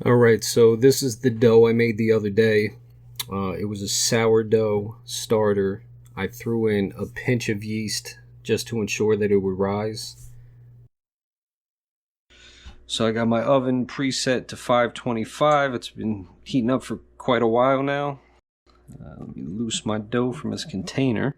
Alright, so this is the dough I made the other day. It was a sourdough starter. I threw in a pinch of yeast just to ensure that it would rise. So I got my oven preset to 525. It's been heating up for quite a while now. Let me loose my dough from its container.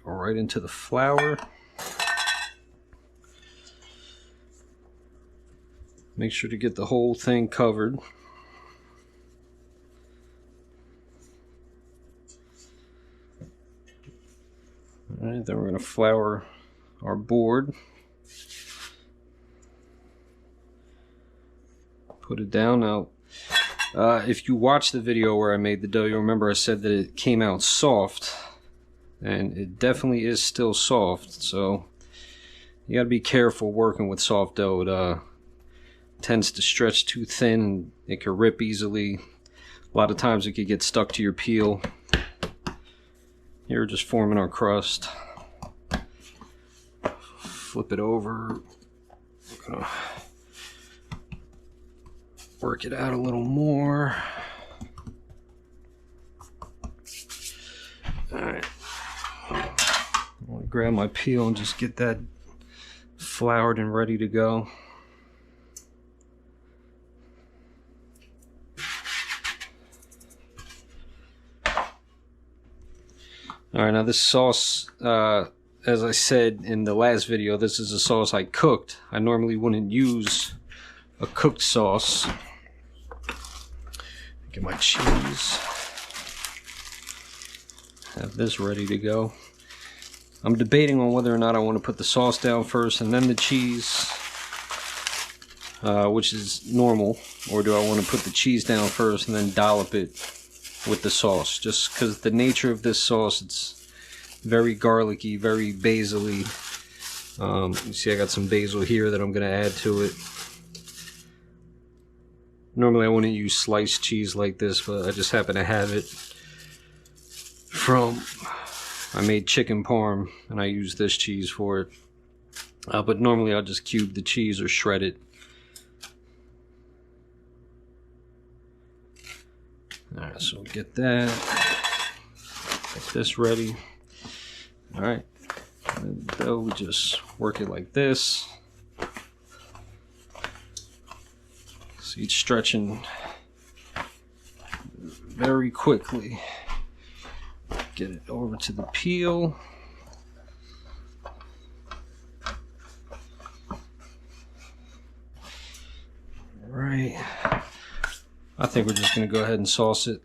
Go right into the flour. Make sure to get the whole thing covered. Alright, then we're going to flour our board. Put it down. Now, if you watch the video where I made the dough, you'll remember I said that it came out soft. And it definitely is still soft, so you got to be careful working with soft dough. It tends to stretch too thin and it can rip easily. A lot of times it could get stuck to your peel. Here we're just forming our crust. Flip it over. I'm gonna work it out a little more. Alright. I'm gonna grab my peel and just get that floured and ready to go. Alright, now this sauce, as I said in the last video, this is a sauce I cooked. I normally wouldn't use a cooked sauce. Get my cheese. Have this ready to go. I'm debating on whether or not I want to put the sauce down first and then the cheese, which is normal, or do I want to put the cheese down first and then dollop it with the sauce, just because the nature of this sauce, it's very garlicky, very basil-y. You see I got some basil here that I'm going to add to it. Normally I wouldn't use sliced cheese like this, but I just happen to have it from, I made chicken parm and I use this cheese for it. But normally I'll just cube the cheese or shred it. Alright, so get that. Get this ready. Alright. And then we just work it like this. See, it's stretching very quickly. Get it over to the peel. Alright. I think we're just going to go ahead and sauce it.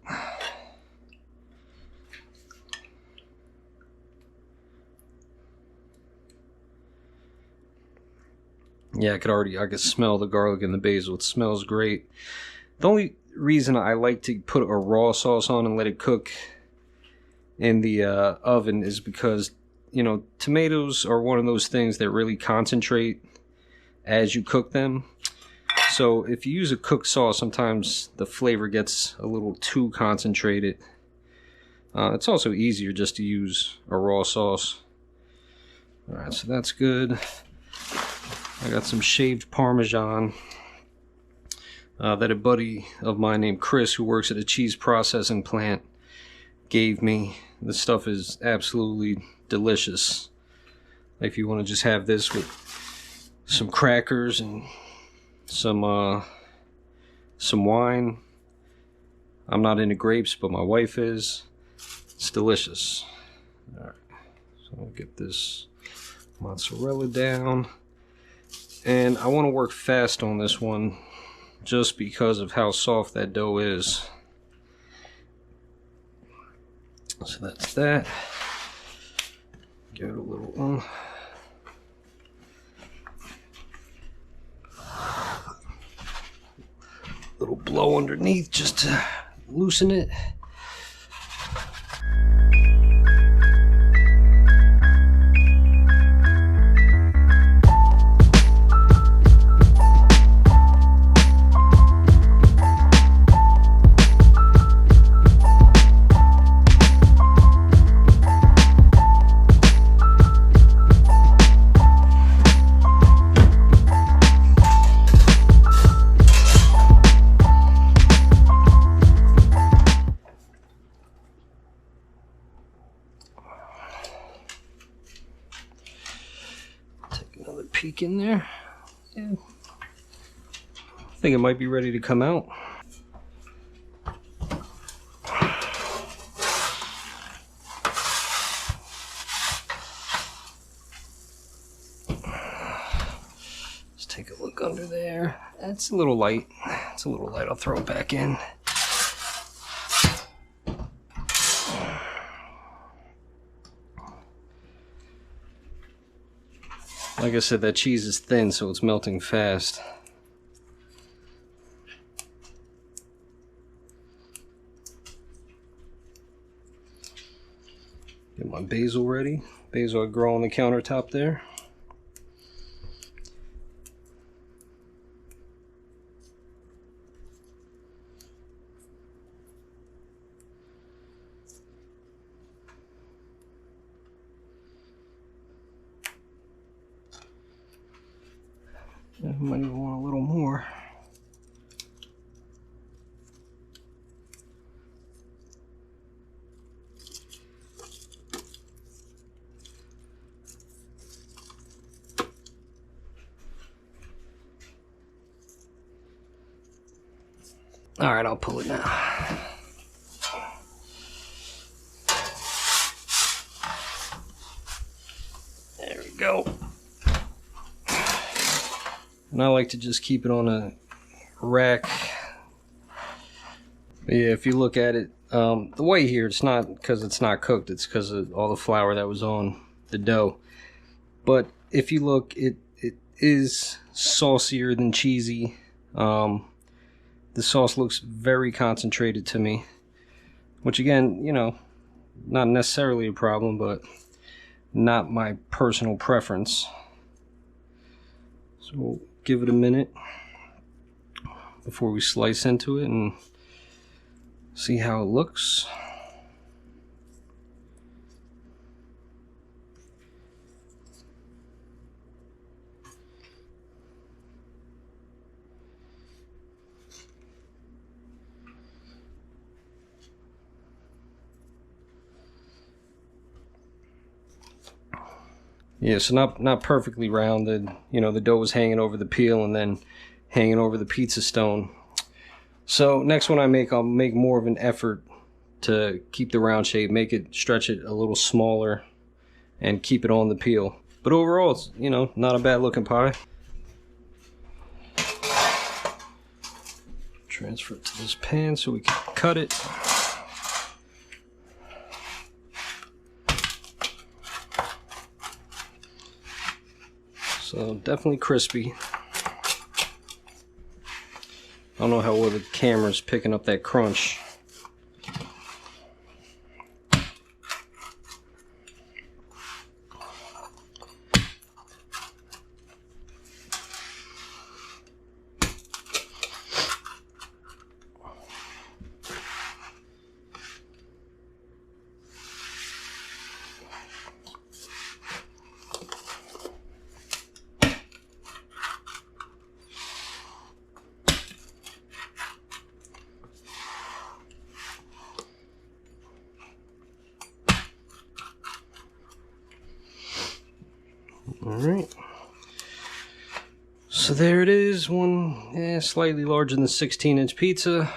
Yeah, I could smell the garlic and the basil. It smells great. The only reason I like to put a raw sauce on and let it cook in the oven is because, you know, tomatoes are one of those things that really concentrate as you cook them. So if you use a cooked sauce, sometimes the flavor gets a little too concentrated. It's also easier just to use a raw sauce. Alright, so that's good. I got some shaved Parmesan that a buddy of mine named Chris, who works at a cheese processing plant, gave me. This stuff is absolutely delicious. If you want to just have this with some crackers and some wine. I'm not into grapes, but my wife is. It's delicious. Alright, so I'll get this mozzarella down. And I want to work fast on this one just because of how soft that dough is. So that's that. Give it a little blow underneath just to loosen it. leak in there. Yeah. I think it might be ready to come out. Let's take a look under there. That's a little light. It's a little light. I'll throw it back in. Like I said, that cheese is thin, so it's melting fast. Get my basil ready. Basil I grow on the countertop there. I might even want a little more. All right, I'll pull it now. There we go. And I like to just keep it on a rack. But yeah, if you look at it, the white here, it's not because it's not cooked, it's because of all the flour that was on the dough. But if you look, it is saucier than cheesy. The sauce looks very concentrated to me, which again, you know, not necessarily a problem, but not my personal preference. So we'll give it a minute before we slice into it and see how it looks. Yeah, so not perfectly rounded. You know, the dough was hanging over the peel and then hanging over the pizza stone. So next one I make, I'll make more of an effort to keep the round shape, stretch it a little smaller, and keep it on the peel. But overall, it's, you know, not a bad looking pie. Transfer it to this pan so we can cut it. So definitely crispy. I don't know how well the camera's picking up that crunch. Alright, so there it is, one slightly larger than the 16-inch pizza.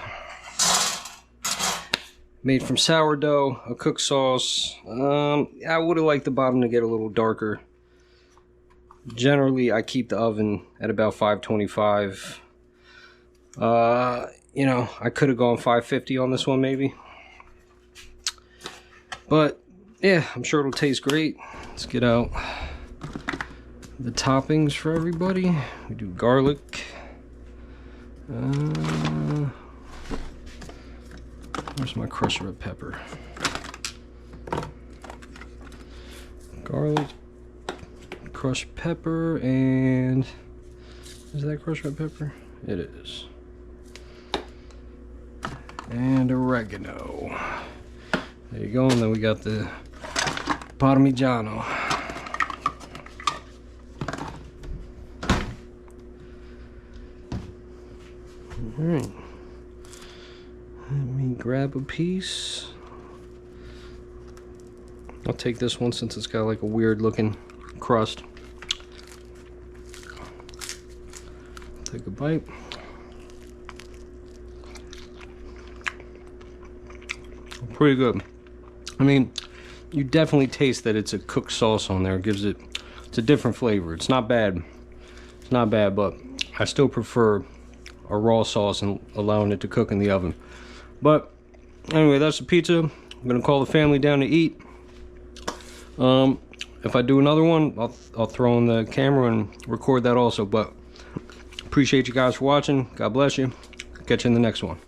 Made from sourdough, a cooked sauce. I would have liked the bottom to get a little darker. Generally, I keep the oven at about 525. You know, I could have gone 550 on this one maybe. But, yeah, I'm sure it'll taste great. Let's get out the toppings for everybody. We do garlic. Where's my crushed red pepper? Garlic, crushed pepper, and is that crushed red pepper? It is. And oregano. There you go, and then we got the Parmigiano. Alright, let me grab a piece. I'll take this one since it's got like a weird looking crust. Take a bite. Pretty good. I mean, you definitely taste that it's a cooked sauce on there. It gives it, it's a different flavor. It's not bad. It's not bad, but I still prefer a raw sauce and allowing it to cook in the oven. But anyway, that's the pizza. I'm gonna call the family down to eat. If I do another one, I'll throw in the camera and record that also. But appreciate you guys for watching. God bless you. Catch you in the next one.